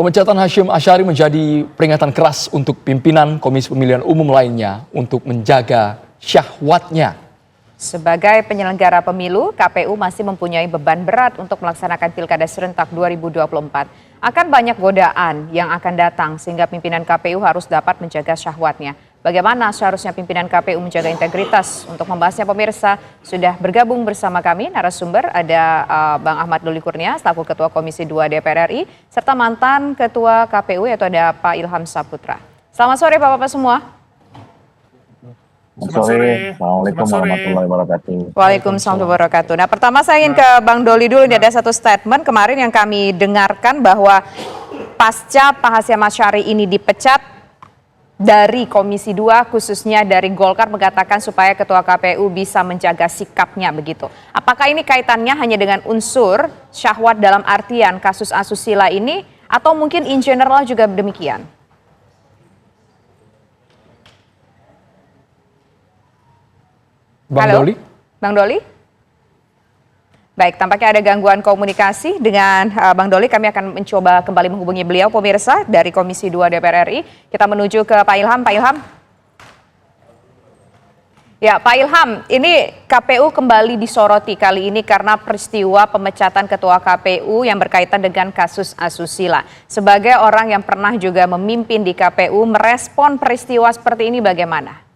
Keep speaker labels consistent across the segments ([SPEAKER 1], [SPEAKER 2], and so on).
[SPEAKER 1] Pemecatan Hasyim Asyari menjadi peringatan keras untuk pimpinan Komisi Pemilihan Umum lainnya untuk menjaga syahwatnya.
[SPEAKER 2] Sebagai penyelenggara pemilu, KPU masih mempunyai beban berat untuk melaksanakan Pilkada serentak 2024. Akan banyak godaan yang akan datang sehingga pimpinan KPU harus dapat menjaga syahwatnya. Bagaimana seharusnya pimpinan KPU menjaga integritas? Untuk membahasnya pemirsa, sudah bergabung bersama kami narasumber ada Bang Ahmad Doli Kurnia, selaku Ketua Komisi 2 DPR RI, serta mantan Ketua KPU yaitu ada Pak Ilham Saputra. Selamat sore Bapak-Bapak semua.
[SPEAKER 3] Selamat sore. Assalamualaikum warahmatullahi wabarakatuh.
[SPEAKER 2] Waalaikumsalam warahmatullahi wabarakatuh. Nah, pertama saya ingin ke Bang Doli dulu. Ini ada satu statement kemarin yang kami dengarkan bahwa pasca Pak Hasyim Asyari ini dipecat dari Komisi 2 khususnya dari Golkar mengatakan supaya Ketua KPU bisa menjaga sikapnya begitu. Apakah ini kaitannya hanya dengan unsur syahwat dalam artian kasus asusila ini atau mungkin in general juga demikian?
[SPEAKER 1] Bang
[SPEAKER 2] Halo,
[SPEAKER 1] Doli?
[SPEAKER 2] Bang Doli? Baik, tampaknya ada gangguan komunikasi dengan Bang Doli. Kami akan mencoba kembali menghubungi beliau, pemirsa, dari Komisi 2 DPR RI. Kita menuju ke Pak Ilham. Pak Ilham. Ya, Pak Ilham, ini KPU kembali disoroti kali ini karena peristiwa pemecatan Ketua KPU yang berkaitan dengan kasus asusila. Sebagai orang yang pernah juga memimpin di KPU, merespon peristiwa seperti ini bagaimana?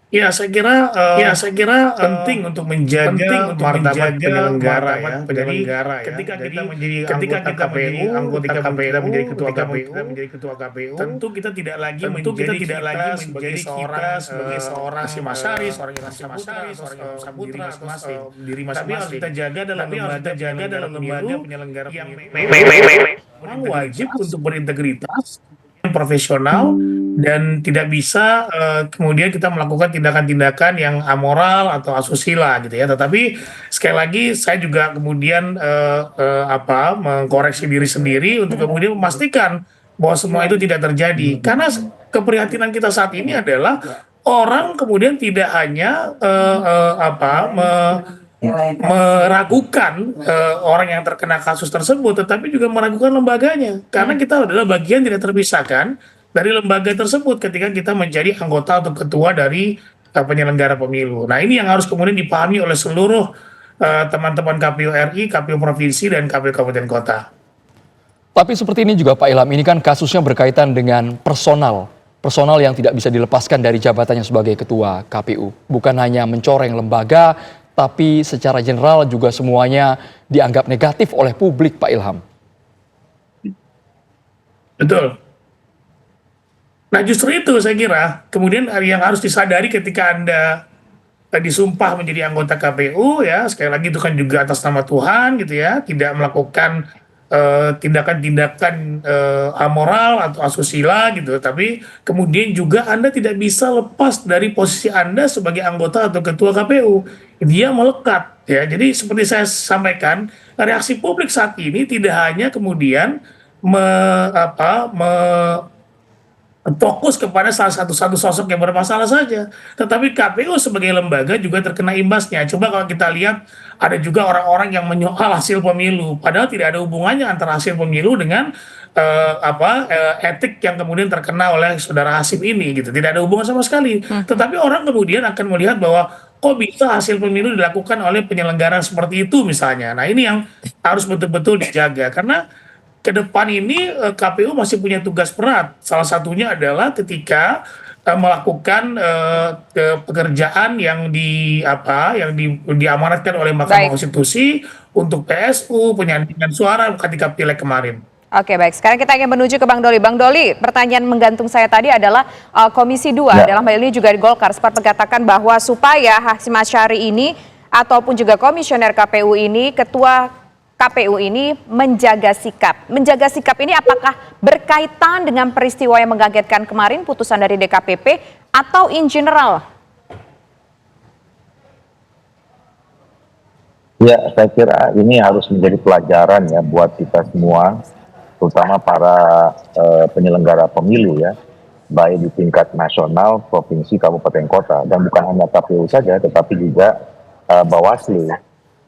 [SPEAKER 4] Ya, saya kira penting untuk menjaga martabat penyelenggara ya. Jadi ketika kita menjadi anggota KPU, kita menjadi ketua KPU, tentu kita tidak lagi menjadi sebagai seorang Hasyim Asyari, seorang Ilham Saputra, diri masing-masing. Tapi harus kita jaga dalam lembaga penyelenggara yang memang wajib untuk berintegritas, profesional, dan tidak bisa kemudian kita melakukan tindakan-tindakan yang amoral atau asusila gitu ya. Tetapi sekali lagi saya juga kemudian mengkoreksi diri sendiri untuk kemudian memastikan bahwa semua itu tidak terjadi. Karena keprihatinan kita saat ini adalah orang kemudian tidak hanya meragukan orang yang terkena kasus tersebut, tetapi juga meragukan lembaganya. Karena kita adalah bagian tidak terpisahkan dari lembaga tersebut ketika kita menjadi anggota atau ketua dari penyelenggara pemilu. Nah, ini yang harus kemudian dipahami oleh seluruh teman-teman KPU RI, KPU Provinsi, dan KPU Kabupaten Kota.
[SPEAKER 1] Tapi seperti ini juga Pak Ilham, ini kan kasusnya berkaitan dengan personal yang tidak bisa dilepaskan dari jabatannya sebagai Ketua KPU. Bukan hanya mencoreng lembaga, tapi secara general juga semuanya dianggap negatif oleh publik, Pak Ilham.
[SPEAKER 4] Betul. Nah, justru itu saya kira kemudian yang harus disadari ketika Anda disumpah menjadi anggota KPU ya, sekali lagi itu kan juga atas nama Tuhan gitu ya, tidak melakukan tindakan-tindakan amoral atau asusila gitu, tapi kemudian juga Anda tidak bisa lepas dari posisi Anda sebagai anggota atau ketua KPU. Dia melekat ya. Jadi seperti saya sampaikan, reaksi publik saat ini tidak hanya kemudian fokus kepada salah satu sosok yang bermasalah saja, tetapi KPU sebagai lembaga juga terkena imbasnya. Coba kalau kita lihat, ada juga orang-orang yang menyoal hasil pemilu, padahal tidak ada hubungannya antara hasil pemilu dengan etik yang kemudian terkena oleh saudara Hasyim ini gitu, tidak ada hubungan sama sekali. Tetapi orang kemudian akan melihat bahwa kok bisa hasil pemilu dilakukan oleh penyelenggara seperti itu misalnya. Nah, ini yang harus betul-betul dijaga, karena ke depan ini KPU masih punya tugas berat. Salah satunya adalah ketika melakukan pekerjaan yang diamanatkan oleh Mahkamah Konstitusi untuk PSU, penyandingan suara ketika pileg kemarin.
[SPEAKER 2] Oke, baik. Sekarang kita ingin menuju ke Bang Doli. Bang Doli, pertanyaan menggantung saya tadi adalah Komisi 2 dalam hal ini juga di Golkar sempat mengatakan bahwa supaya Hasyim Asyari ini ataupun juga komisioner KPU ini, ketua KPU ini menjaga sikap. Menjaga sikap ini apakah berkaitan dengan peristiwa yang mengagetkan kemarin, putusan dari DKPP, atau in general?
[SPEAKER 3] Ya, saya kira ini harus menjadi pelajaran ya buat kita semua, terutama para penyelenggara pemilu ya, baik di tingkat nasional, provinsi, kabupaten, kota, dan bukan hanya KPU saja, tetapi juga Bawaslu.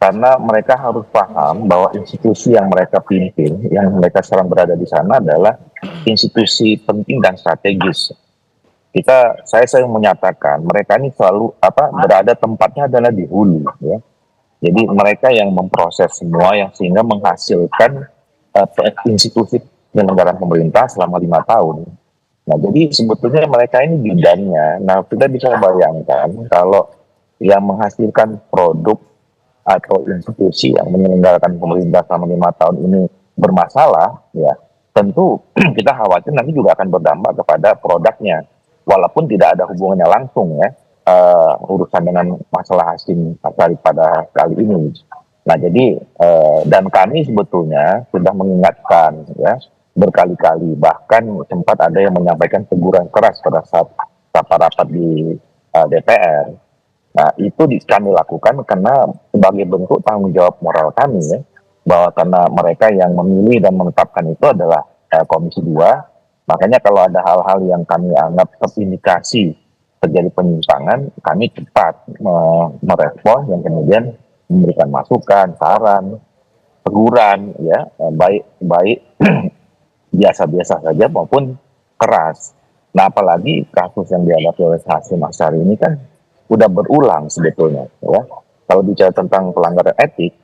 [SPEAKER 3] karena mereka harus paham bahwa institusi yang mereka pimpin, yang mereka sekarang berada di sana adalah institusi penting dan strategis. Saya sering menyatakan mereka ini selalu berada tempatnya adalah di hulu, ya. Jadi mereka yang memproses semua yang sehingga menghasilkan institusi penyelenggaraan pemerintah selama 5 tahun. Nah, jadi sebetulnya mereka ini bidannya. Nah, kita bisa bayangkan kalau yang menghasilkan produk atau institusi yang menyelenggarakan pemerintah selama 5 tahun ini bermasalah, ya tentu kita khawatir nanti juga akan berdampak kepada produknya, walaupun tidak ada hubungannya langsung ya urusan dengan masalah Hasyim Asyari pada kali ini. Nah, jadi dan kami sebetulnya sudah mengingatkan ya berkali-kali, bahkan sempat ada yang menyampaikan teguran keras pada saat rapat-rapat di DPR. Nah, itu kami lakukan karena sebagai bentuk tanggung jawab moral kami ya, bahwa karena mereka yang memilih dan menetapkan itu adalah Komisi 2, makanya kalau ada hal-hal yang kami anggap terindikasi terjadi penyimpangan, kami cepat merespons dan kemudian memberikan masukan, saran, teguran ya, baik biasa-biasa saja maupun keras. Nah, apalagi kasus yang dihadapi oleh Hasyim Asyari ini kan udah berulang sebetulnya ya. Kalau bicara tentang pelanggaran etik,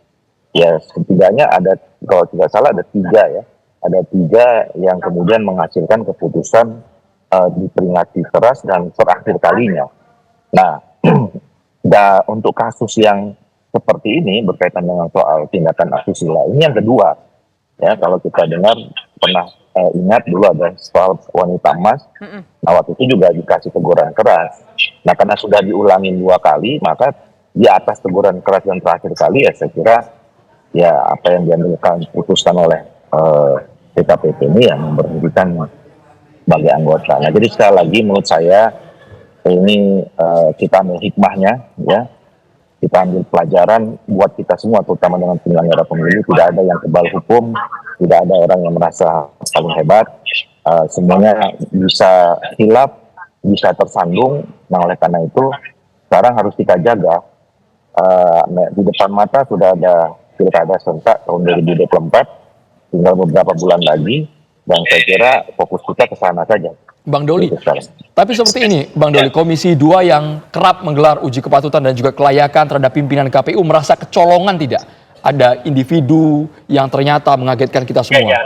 [SPEAKER 3] ya setidaknya ada, kalau tidak salah ada 3 ya. Ada 3 yang kemudian menghasilkan keputusan diperingati keras dan terakhir kalinya. Nah, untuk kasus yang seperti ini berkaitan dengan soal tindakan asusila, ini yang kedua. Ya, kalau kita dengar pernah ingat dulu ada soal wanita emas, nah waktu itu juga dikasih teguran keras. Nah, karena sudah diulangi 2 kali, maka di atas teguran keras yang terakhir kali ya saya kira ya apa yang putuskan oleh DKPP ini yang memberhentikan sebagai anggota. Nah, jadi sekali lagi menurut saya ini kita ambil hikmahnya ya. Kita ambil pelajaran buat kita semua, terutama dengan penyelenggara pemilu. Tidak ada yang kebal hukum, tidak ada orang yang merasa paling hebat. Semuanya bisa hilaf, bisa tersandung. Nah, oleh karena itu sekarang harus kita jaga. Di depan mata sudah ada pilkada serentak tahun 2024, tinggal beberapa bulan lagi, dan saya kira fokus kita ke sana saja.
[SPEAKER 1] Bang Doli, tapi seperti ini, Bang Doli, Komisi 2 yang kerap menggelar uji kepatutan dan juga kelayakan terhadap pimpinan KPU merasa kecolongan tidak? Ada individu yang ternyata mengagetkan kita semua.
[SPEAKER 3] Ya,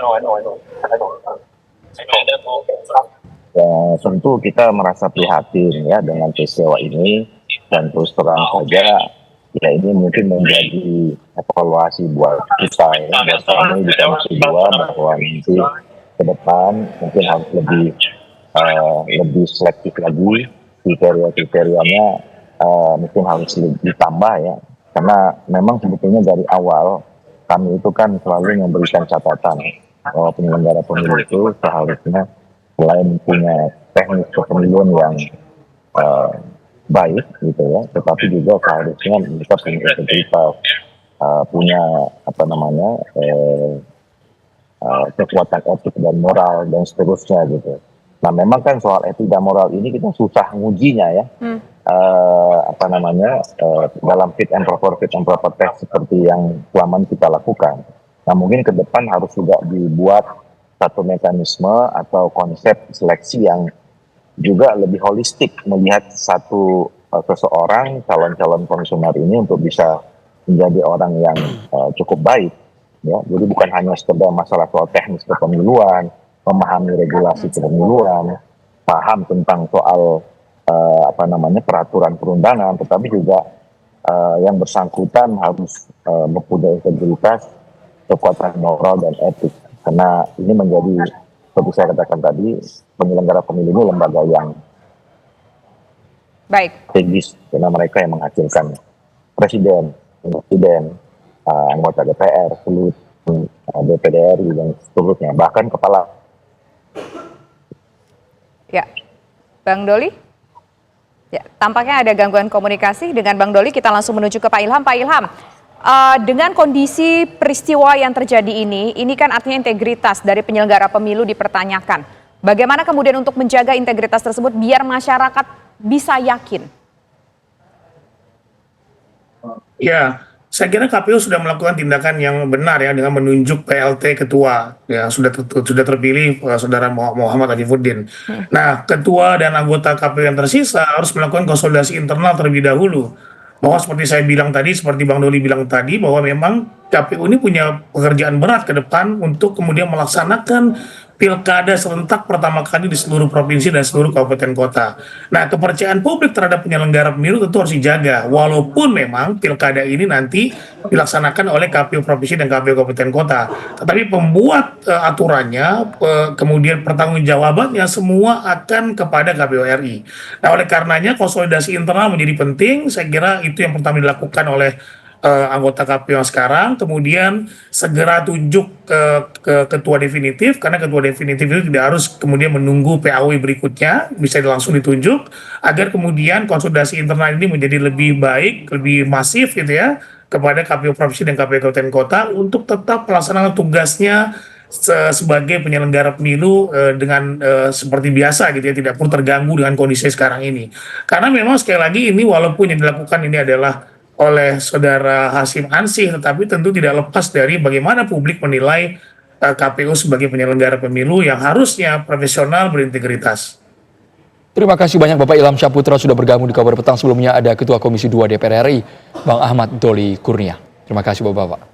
[SPEAKER 3] tentu kita merasa prihatin ya dengan peristiwa ini, dan terus terang saja ya ini mungkin menjadi evaluasi buat kita ya, buat kami di Komisi 2 bahwa nanti ke depan mungkin harus lebih selektif lagi, kriteria-kriterianya mungkin harus ditambah ya, karena memang sebetulnya dari awal kami itu kan selalu memberikan catatan bahwa penyelenggara pemilu itu seharusnya selain punya teknik kepemiluan yang baik gitu ya, tetapi juga seharusnya mereka punya integritas, punya kekuatan etik dan moral dan seterusnya gitu. Nah, memang kan soal etik dan moral ini kita susah ngujinya ya. Dalam fit and proper test seperti yang selama ini kita lakukan. Nah, mungkin ke depan harus juga dibuat satu mekanisme atau konsep seleksi yang juga lebih holistik, melihat seseorang calon-calon komisioner ini untuk bisa menjadi orang yang cukup baik ya. Jadi bukan hanya sekedar masalah soal teknis kepemiluan, memahami regulasi kepemiluan, paham tentang soal peraturan perundangan, tetapi juga yang bersangkutan harus mempunyai integritas, kekuatan moral dan etik. Karena ini menjadi, seperti saya katakan tadi, penyelenggara pemilu ini lembaga yang strategis, karena mereka yang menghasilkan presiden, anggota DPR, seluruh DPD RI dan seterusnya, bahkan kepala.
[SPEAKER 2] Ya, Bang Doli? Ya, tampaknya ada gangguan komunikasi dengan Bang Doli. Kita langsung menuju ke Pak Ilham. Pak Ilham, dengan kondisi peristiwa yang terjadi ini kan artinya integritas dari penyelenggara pemilu dipertanyakan. Bagaimana kemudian untuk menjaga integritas tersebut biar masyarakat bisa yakin?
[SPEAKER 4] Ya, Saya kira KPU sudah melakukan tindakan yang benar ya dengan menunjuk PLT ketua yang sudah terpilih saudara Muhammad Arifuddin. Nah, ketua dan anggota KPU yang tersisa harus melakukan konsolidasi internal terlebih dahulu. Bahwa seperti saya bilang tadi, seperti Bang Doli bilang tadi, bahwa memang KPU ini punya pekerjaan berat ke depan untuk kemudian melaksanakan pilkada serentak pertama kali di seluruh provinsi dan seluruh kabupaten kota. Nah, kepercayaan publik terhadap penyelenggara pemilu tentu harus dijaga, walaupun memang pilkada ini nanti dilaksanakan oleh KPU provinsi dan KPU kabupaten kota. Tetapi pembuat aturannya, kemudian pertanggungjawabannya semua akan kepada KPU RI. Nah, oleh karenanya konsolidasi internal menjadi penting. Saya kira itu yang pertama dilakukan oleh anggota KPU yang sekarang, kemudian segera tunjuk ke ketua definitif, karena ketua definitif itu tidak harus kemudian menunggu PAW berikutnya, bisa langsung ditunjuk, agar kemudian konsolidasi internal ini menjadi lebih baik, lebih masif gitu ya, kepada KPU provinsi dan KPU kabupaten kota untuk tetap melaksanakan tugasnya sebagai penyelenggara pemilu dengan seperti biasa gitu ya, tidak perlu terganggu dengan kondisi sekarang ini. Karena memang sekali lagi ini walaupun yang dilakukan ini adalah oleh saudara Hasyim Ansyih, tetapi tentu tidak lepas dari bagaimana publik menilai KPU sebagai penyelenggara pemilu yang harusnya profesional, berintegritas.
[SPEAKER 1] Terima kasih banyak Bapak Ilham Syahputra sudah bergabung di Kabar Petang. Sebelumnya ada Ketua Komisi 2 DPR RI, Bang Ahmad Doli Kurnia. Terima kasih Bapak-Bapak.